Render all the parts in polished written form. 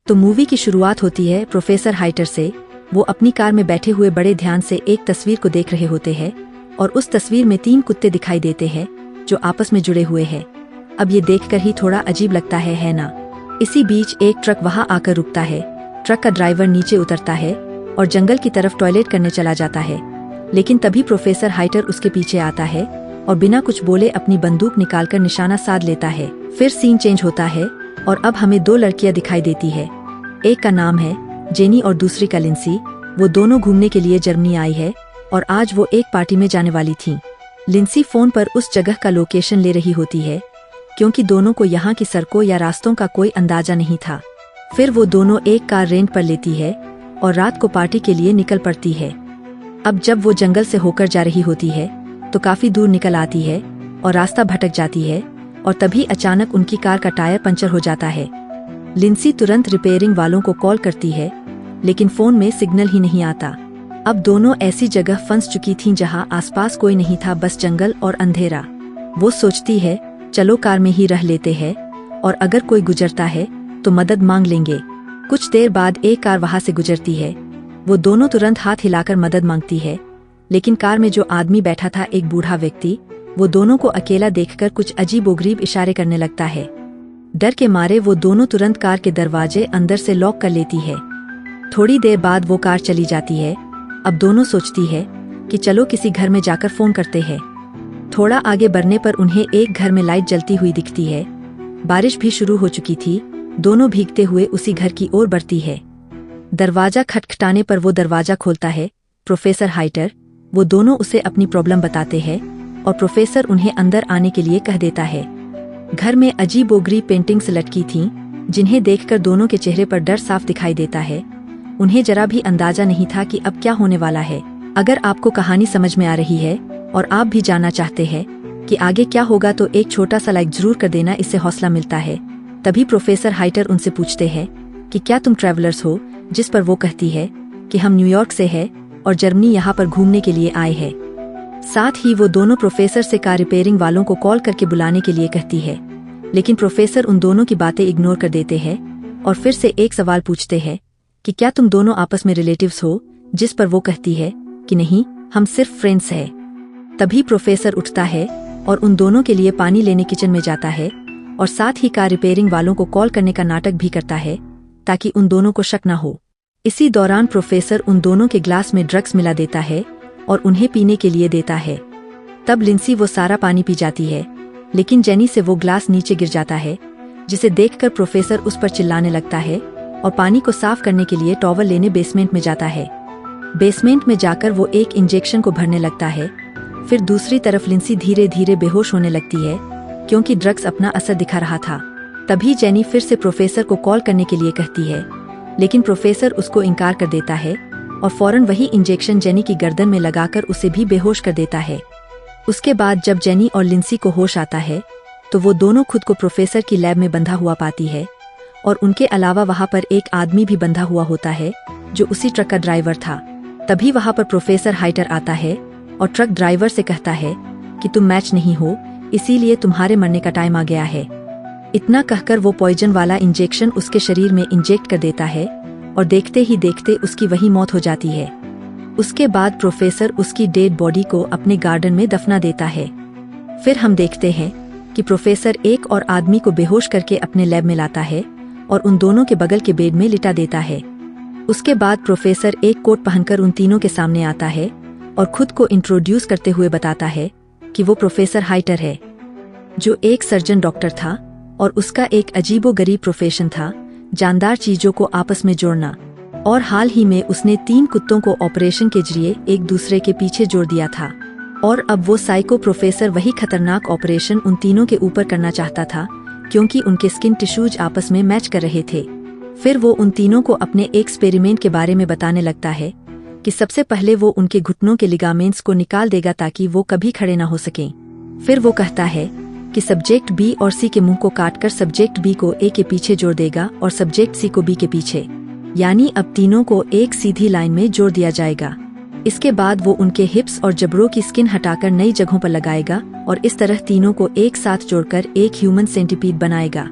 तो मूवी की शुरुआत होती है प्रोफेसर हाइटर से। वो अपनी कार में बैठे हुए बड़े ध्यान से एक तस्वीर को देख रहे होते हैं और उस तस्वीर में 3 कुत्ते दिखाई देते हैं जो आपस में जुड़े हुए हैं। अब ये देखकर ही थोड़ा अजीब लगता है ना? इसी बीच एक ट्रक वहां आकर रुकता है। ट्रक का ड्राइवर नीचे उतरता है और जंगल की तरफ टॉयलेट करने चला जाता है, लेकिन तभी प्रोफेसर हाइटर उसके पीछे आता है और बिना कुछ बोले अपनी बंदूक निकालकर निशाना साध लेता है। फिर सीन चेंज होता है और अब हमें 2 लड़कियां दिखाई देती है। एक का नाम है जेनी और दूसरी का लिंसी। वो दोनों घूमने के लिए जर्मनी आई है और आज वो एक पार्टी में जाने वाली थी। लिंसी फोन पर उस जगह का लोकेशन ले रही होती है क्योंकि दोनों को यहाँ की सड़कों या रास्तों का कोई अंदाजा नहीं था। फिर वो दोनों एक कार रेंट पर लेती है और रात को पार्टी के लिए निकल पड़ती है। अब जब वो जंगल से होकर जा रही होती है तो काफी दूर निकल आती है और रास्ता भटक जाती है और तभी अचानक उनकी कार का टायर पंचर हो जाता है। लिंसी तुरंत रिपेयरिंग वालों को कॉल करती है, लेकिन फोन में सिग्नल ही नहीं आता। अब दोनों ऐसी जगह फंस चुकी थीं जहां आसपास कोई नहीं था, बस जंगल और अंधेरा। वो सोचती है चलो कार में ही रह लेते हैं और अगर कोई गुजरता है तो मदद मांग लेंगे। कुछ देर बाद एक कार वहां से गुजरती है। वो दोनों तुरंत हाथ हिलाकर मदद मांगती है, लेकिन कार में जो आदमी बैठा था, एक बूढ़ा व्यक्ति, वो दोनों को अकेला देखकर कुछ अजीबोगरीब इशारे करने लगता है। डर के मारे वो दोनों तुरंत कार के दरवाजे अंदर से लॉक कर लेती है। थोड़ी देर बाद वो कार चली जाती है। अब दोनों सोचती है कि चलो किसी घर में जाकर फोन करते हैं। थोड़ा आगे बढ़ने पर उन्हें एक घर में लाइट जलती हुई दिखती है। बारिश भी शुरू हो चुकी थी। दोनों भीगते हुए उसी घर की ओर बढ़ती है। दरवाजा खटखटाने पर वो दरवाजा खोलता है प्रोफेसर हाइटर। वो दोनों उसे अपनी प्रॉब्लम बताते हैं और प्रोफेसर उन्हें अंदर आने के लिए कह देता है। घर में अजीबोगरीब पेंटिंग्स लटकी थीं, जिन्हें देखकर दोनों के चेहरे पर डर साफ दिखाई देता है। उन्हें जरा भी अंदाजा नहीं था कि अब क्या होने वाला है। अगर आपको कहानी समझ में आ रही है और आप भी जानना चाहते हैं कि आगे क्या होगा तो एक छोटा सा लाइक जरूर कर देना, इससे हौसला मिलता है। तभी प्रोफेसर हाइटर उनसे पूछते हैं कि क्या तुम ट्रैवलर्स हो, जिस पर वो कहती है कि हम न्यूयॉर्क से है और जर्मनी यहाँ पर घूमने के लिए आए हैं। साथ ही वो दोनों प्रोफेसर से कार रिपेयरिंग वालों को कॉल करके बुलाने के लिए कहती है, लेकिन प्रोफेसर उन दोनों की बातें इग्नोर कर देते हैं और फिर से एक सवाल पूछते हैं कि क्या तुम दोनों आपस में रिलेटिव्स हो, जिस पर वो कहती है कि नहीं, हम सिर्फ फ्रेंड्स हैं। तभी प्रोफेसर उठता है और उन दोनों के लिए पानी लेने किचन में जाता है और साथ ही कार रिपेयरिंग वालों को कॉल करने का नाटक भी करता है ताकि उन दोनों को शक न हो। इसी दौरान प्रोफेसर उन दोनों के ग्लास में ड्रग्स मिला देता है और उन्हें पीने के लिए देता है। तब लिंसी वो सारा पानी पी जाती है, लेकिन जेनी से वो ग्लास नीचे गिर जाता है, जिसे देखकर प्रोफेसर उस पर चिल्लाने लगता है और पानी को साफ करने के लिए टॉवल लेने बेसमेंट में जाता है। बेसमेंट में जाकर वो एक इंजेक्शन को भरने लगता है। फिर दूसरी तरफ लिंसी धीरे धीरे बेहोश होने लगती है क्योंकि ड्रग्स अपना असर दिखा रहा था। तभी जेनी फिर से प्रोफेसर को कॉल करने के लिए कहती है, लेकिन प्रोफेसर उसको इनकार कर देता है और फौरन वही इंजेक्शन जेनी की गर्दन में लगाकर उसे भी बेहोश कर देता है। उसके बाद जब जेनी और लिंसी को होश आता है तो वो दोनों खुद को प्रोफेसर की लैब में बंधा हुआ पाती है और उनके अलावा वहाँ पर एक आदमी भी बंधा हुआ होता है जो उसी ट्रक का ड्राइवर था। तभी वहाँ पर प्रोफेसर हाइटर आता है और ट्रक ड्राइवर से कहता है कि तुम मैच नहीं हो, इसीलिए तुम्हारे मरने का टाइम आ गया है। इतना कहकर वो पॉइजन वाला इंजेक्शन उसके शरीर में इंजेक्ट कर देता है और देखते ही देखते उसकी वही मौत हो जाती है। उसके बाद प्रोफेसर उसकी डेड बॉडी को अपने गार्डन में दफना देता है। फिर हम देखते हैं कि प्रोफेसर एक और आदमी को बेहोश करके अपने लैब में लाता है और उन दोनों के बगल के बेड में लिटा देता है। उसके बाद प्रोफेसर एक कोट पहनकर उन तीनों के सामने आता है और खुद को इंट्रोड्यूस करते हुए बताता है कि वो प्रोफेसर हाइटर है, जो एक सर्जन डॉक्टर था और उसका एक अजीबोगरीब प्रोफेशन था, जानदार चीजों को आपस में जोड़ना। और हाल ही में उसने 3 कुत्तों को ऑपरेशन के जरिए एक दूसरे के पीछे जोड़ दिया था और अब वो साइको प्रोफेसर वही खतरनाक ऑपरेशन उन तीनों के ऊपर करना चाहता था क्योंकि उनके स्किन टिश्यूज आपस में मैच कर रहे थे। फिर वो उन तीनों को अपने एक्सपेरिमेंट के बारे में बताने लगता है कि सबसे पहले वो उनके घुटनों के लिगामेंट्स को निकाल देगा ताकि वो कभी खड़े न हो सकें। फिर वो कहता है कि सब्जेक्ट बी और सी के मुंह को काटकर सब्जेक्ट बी को ए के पीछे जोड़ देगा और सब्जेक्ट सी को बी के पीछे, यानी अब तीनों को एक सीधी लाइन में जोड़ दिया जाएगा। इसके बाद वो उनके हिप्स और जबड़ों की स्किन हटाकर नई जगहों पर लगाएगा और इस तरह तीनों को एक साथ जोड़कर एक ह्यूमन सेंटीपीड बनाएगा।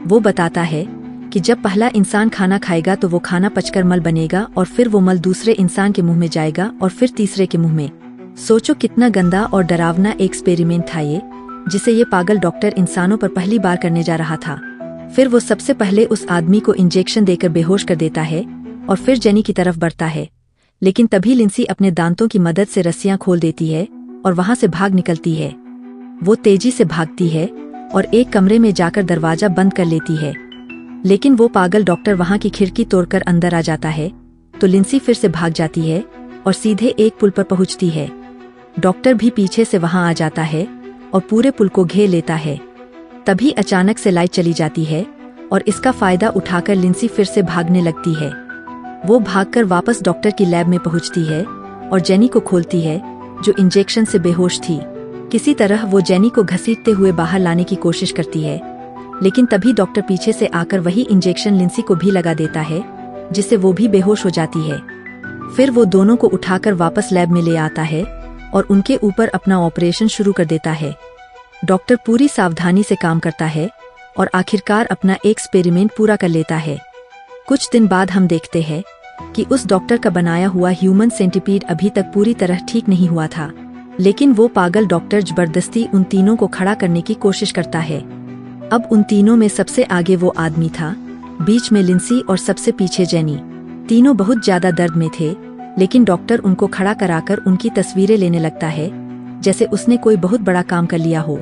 वो बताता है कि जब पहला इंसान खाना खाएगा तो वो खाना पचकर मल बनेगा और फिर वो मल दूसरे इंसान के मुंह में जाएगा और फिर तीसरे के मुंह में। सोचो कितना गंदा और डरावना एक्सपेरिमेंट था ये, जिसे ये पागल डॉक्टर इंसानों पर पहली बार करने जा रहा था। फिर वो सबसे पहले उस आदमी को इंजेक्शन देकर बेहोश कर देता है और फिर जेनी की तरफ बढ़ता है, लेकिन तभी लिंसी अपने दांतों की मदद से रस्सियां खोल देती है और वहां से भाग निकलती है। वो तेजी से भागती है और एक कमरे में जाकर दरवाजा बंद कर लेती है, लेकिन वो पागल डॉक्टर वहां की खिड़की तोड़कर अंदर आ जाता है। तो लिंसी फिर से भाग जाती है और सीधे एक पुल पर पहुंचती है। डॉक्टर भी पीछे से वहां आ जाता है और पूरे पुल को घेर लेता है। तभी अचानक से लाइट चली जाती है और इसका फायदा उठाकर लिंसी फिर से भागने लगती है। वो भागकर वापस डॉक्टर की लैब में पहुंचती है और जेनी को खोलती है, जो इंजेक्शन से बेहोश थी। किसी तरह वो जेनी को घसीटते हुए बाहर लाने की कोशिश करती है, लेकिन तभी डॉक्टर पीछे से आकर वही इंजेक्शन लिंसी को भी लगा देता है, जिससे वो भी बेहोश हो जाती है। फिर वो दोनों को उठाकर वापस लैब में ले आता है और उनके ऊपर अपना ऑपरेशन शुरू कर देता है। डॉक्टर पूरी सावधानी से काम करता है और आखिरकार अपना एक्सपेरिमेंट पूरा कर लेता है। कुछ दिन बाद हम देखते हैं कि उस डॉक्टर का बनाया हुआ ह्यूमन सेंटिपीड अभी तक पूरी तरह ठीक नहीं हुआ था, लेकिन वो पागल डॉक्टर जबरदस्ती उन तीनों को खड़ा करने की कोशिश करता है। अब उन तीनों में सबसे आगे वो आदमी था, बीच में लिंसी और सबसे पीछे जेनी। तीनों बहुत ज्यादा दर्द में थे, लेकिन डॉक्टर उनको खड़ा कराकर उनकी तस्वीरें लेने लगता है, जैसे उसने कोई बहुत बड़ा काम कर लिया हो।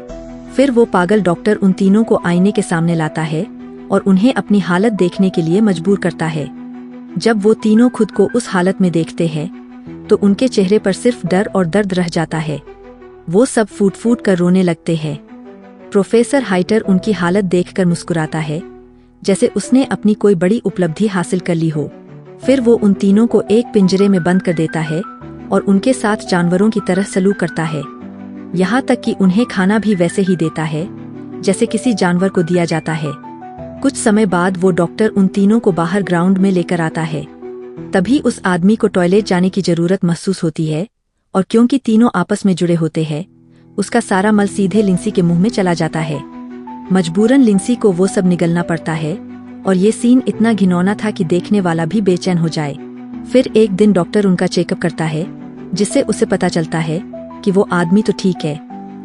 फिर वो पागल डॉक्टर उन तीनों को आईने के सामने लाता है और उन्हें अपनी हालत देखने के लिए मजबूर करता है। जब वो तीनों खुद को उस हालत में देखते हैं तो उनके चेहरे पर सिर्फ डर और दर्द रह जाता है। वो सब फूट फूट कर रोने लगते हैं। प्रोफेसर हाइटर उनकी हालत देखकर मुस्कुराता है, जैसे उसने अपनी कोई बड़ी उपलब्धि हासिल कर ली हो। फिर वो उन तीनों को एक पिंजरे में बंद कर देता है और उनके साथ जानवरों की तरह सलूक करता है। यहाँ तक कि उन्हें खाना भी वैसे ही देता है जैसे किसी जानवर को दिया जाता है। कुछ समय बाद वो डॉक्टर उन तीनों को बाहर ग्राउंड में लेकर आता है। तभी उस आदमी को टॉयलेट जाने की जरूरत महसूस होती है और क्योंकि तीनों आपस में जुड़े होते हैं, उसका सारा मल सीधे लिंसी के मुंह में चला जाता है। मजबूरन लिंसी को वो सब निगलना पड़ता है और ये सीन इतना घिनौना था कि देखने वाला भी बेचैन हो जाए। फिर एक दिन डॉक्टर उनका चेकअप करता है, जिससे उसे पता चलता है कि वो आदमी तो ठीक है,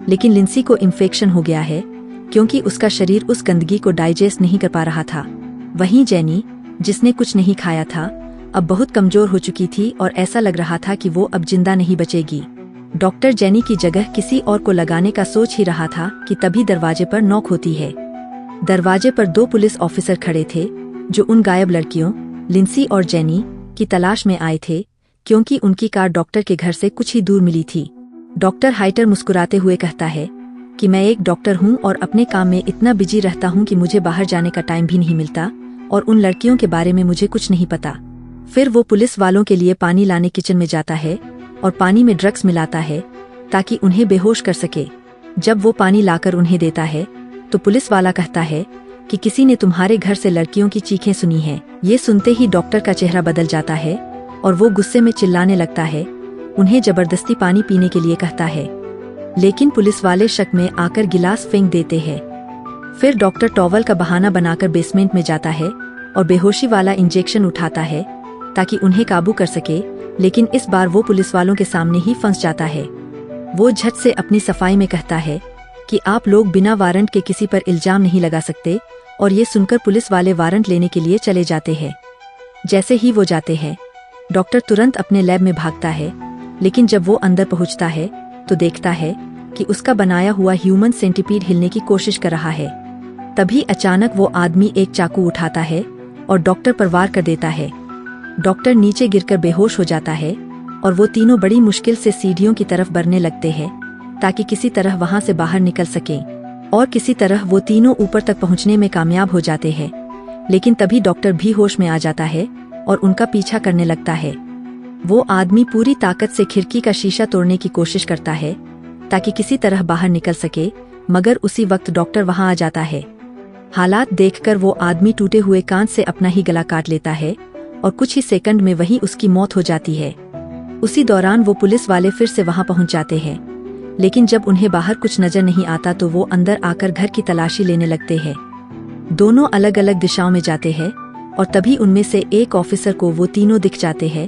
लेकिन लिंसी को इन्फेक्शन हो गया है क्योंकि उसका शरीर उस गंदगी को डाइजेस्ट नहीं कर पा रहा था। वहीं जेनी, जिसने कुछ नहीं खाया था, अब बहुत कमजोर हो चुकी थी और ऐसा लग रहा था कि वो अब जिंदा नहीं बचेगी। डॉक्टर जेनी की जगह किसी और को लगाने का सोच ही रहा था कि तभी दरवाजे पर नॉक होती है। दरवाजे पर 2 पुलिस ऑफिसर खड़े थे, जो उन गायब लड़कियों लिंसी और जेनी की तलाश में आए थे, क्योंकि उनकी कार डॉक्टर के घर से कुछ ही दूर मिली थी। डॉक्टर हाइटर मुस्कुराते हुए कहता है कि मैं एक डॉक्टर हूँ और अपने काम में इतना बिजी रहता हूँ कि मुझे बाहर जाने का टाइम भी नहीं मिलता, और उन लड़कियों के बारे में मुझे कुछ नहीं पता। फिर वो पुलिस वालों के लिए पानी लाने किचन में जाता है और पानी में ड्रग्स मिलाता है ताकि उन्हें बेहोश कर सके। जब वो पानी लाकर उन्हें देता है तो पुलिस वाला कहता है कि किसी ने तुम्हारे घर से लड़कियों की चीखें सुनी हैं। ये सुनते ही डॉक्टर का चेहरा बदल जाता है और वो गुस्से में चिल्लाने लगता है, उन्हें जबरदस्ती पानी पीने के लिए कहता है, लेकिन पुलिस वाले शक में आकर गिलास फेंक देते हैं। फिर डॉक्टर टॉवल का बहाना बनाकर बेसमेंट में जाता है और बेहोशी वाला इंजेक्शन उठाता है ताकि उन्हें काबू कर सके, लेकिन इस बार वो पुलिस वालों के सामने ही फंस जाता है। वो झट से अपनी सफाई में कहता है कि आप लोग बिना वारंट के किसी पर इल्जाम नहीं लगा सकते, और ये सुनकर पुलिस वाले वारंट लेने के लिए चले जाते हैं। जैसे ही वो जाते हैं, डॉक्टर तुरंत अपने लैब में भागता है, लेकिन जब वो अंदर पहुंचता है तो देखता है कि उसका बनाया हुआ ह्यूमन सेंटिपीड हिलने की कोशिश कर रहा है। तभी अचानक वो आदमी एक चाकू उठाता है और डॉक्टर पर वार कर देता है। डॉक्टर नीचे गिरकर बेहोश हो जाता है और वो तीनों बड़ी मुश्किल से सीढ़ियों की तरफ बढ़ने लगते हैं ताकि किसी तरह वहां से बाहर निकल सकें, और किसी तरह वो तीनों ऊपर तक पहुंचने में कामयाब हो जाते हैं। लेकिन तभी डॉक्टर भी होश में आ जाता है और उनका पीछा करने लगता है। वो आदमी पूरी ताकत से खिड़की का शीशा तोड़ने की कोशिश करता है ताकि किसी तरह बाहर निकल सके, मगर उसी वक्त डॉक्टर वहां आ जाता है। हालात देखकर वो आदमी टूटे हुए कांच से अपना ही गला काट लेता है और कुछ ही सेकंड में वहीं उसकी मौत हो जाती है। उसी दौरान वो पुलिस वाले फिर से वहां पहुंच जाते हैं, लेकिन जब उन्हें बाहर कुछ नजर नहीं आता तो वो अंदर आकर घर की तलाशी लेने लगते हैं। दोनों अलग अलग दिशाओं में जाते हैं और तभी उनमें से एक ऑफिसर को वो तीनों दिख जाते हैं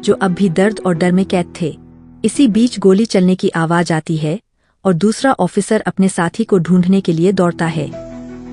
जो अब भी दर्द और डर में कैद थे। इसी बीच गोली चलने की आवाज आती है और दूसरा ऑफिसर अपने साथी को ढूंढने के लिए दौड़ता है।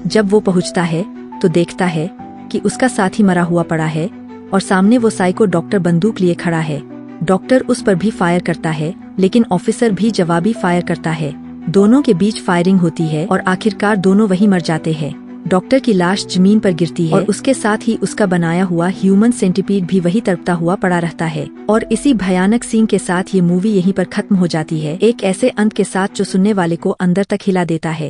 जब वो पहुंचता है तो देखता है कि उसका साथी मरा हुआ पड़ा है और सामने वो साइको डॉक्टर बंदूक लिए खड़ा है। डॉक्टर उस पर भी फायर करता है, लेकिन ऑफिसर भी जवाबी फायर करता है। दोनों के बीच फायरिंग होती है और आखिरकार दोनों वहीं मर जाते हैं। डॉक्टर की लाश जमीन पर गिरती है और उसके साथ ही उसका बनाया हुआ ह्यूमन सेंटीपीड भी वही तड़पता हुआ पड़ा रहता है। और इसी भयानक सीन के साथ ये मूवी यहीं पर खत्म हो जाती है, एक ऐसे अंत के साथ जो सुनने वाले को अंदर तक हिला देता है।